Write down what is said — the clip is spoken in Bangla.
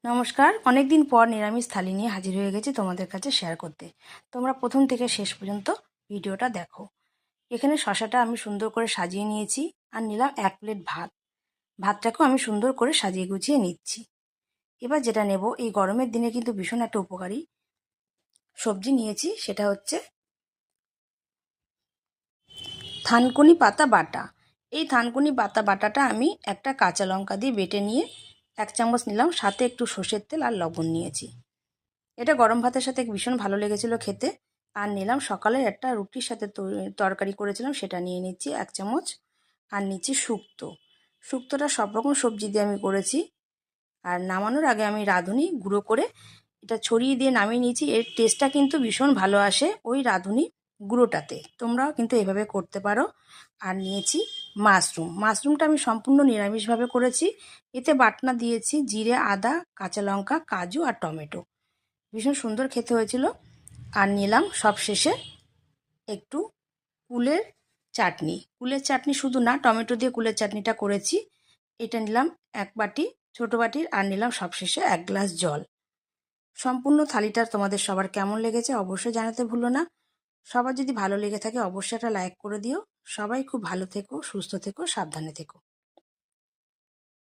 নমস্কার, অনেক দিন পর নিরামিষ থালি নিয়ে হাজির হয়ে গেছি তোমাদের কাছে শেয়ার করতে। তোমরা প্রথম থেকে শেষ পর্যন্ত ভিডিওটা দেখো। এখানে শশাটা আমি সুন্দর করে সাজিয়ে নিয়েছি আর নিলাম 1 প্লেট ভাত। ভাতটাকেও আমি সুন্দর করে সাজিয়ে গুছিয়ে নিচ্ছি। এবার যেটা নেব, এই গরমের দিনে কিন্তু ভীষণ একটা উপকারী সবজি নিয়েছি, সেটা হচ্ছে থানকুনি পাতা বাটা। এই থানকুনি পাতা বাটাটা আমি একটা কাঁচা লঙ্কা দিয়ে বেটে নিয়ে 1 চামচ নিলাম, সাথে একটু সর্ষের তেল আর লবণ নিয়েছি। এটা গরম ভাতের সাথে ভীষণ ভালো লেগেছিল খেতে। আর নিলাম সকালের একটা রুটির সাথে তরকারি করেছিলাম, সেটা নিয়ে নিচ্ছি 1 চামচ। আর নিচ্ছি শুক্তো। শুক্তোটা সব রকম সবজি দিয়ে আমি করেছি। আর নামানোর আগে আমি রাঁধুনি গুঁড়ো করে এটা ছড়িয়ে দিয়ে নামিয়ে নিয়েছি। এর টেস্টটা কিন্তু ভীষণ ভালো আসে ওই রাঁধুনি গুঁড়োটাতে। তোমরাও কিন্তু এভাবে করতে পারো। আর নিয়েছি মাশরুমটা আমি সম্পূর্ণ নিরামিষভাবে করেছি। এতে বাটনা দিয়েছি জিরে, আদা, কাঁচা লঙ্কা, কাজু আর টমেটো। ভীষণ সুন্দর খেতে হয়েছিল। আর নিলাম সবশেষে একটু কুলের কুলের চাটনি শুধু না, টমেটো দিয়ে কুলের চাটনিটা করেছি। এটা নিলাম 1 বাটি, ছোটো বাটির। আর নিলাম সবশেষে 1 গ্লাস জল। সম্পূর্ণ থালিটা তোমাদের সবার কেমন লেগেছে অবশ্যই জানাতে ভুলো না। সবার যদি ভালো লেগে থাকে অবশ্যই একটা লাইক করে দিও। সবাই খুব ভালো থেকো, সুস্থ থেকো, সাবধানে থেকো।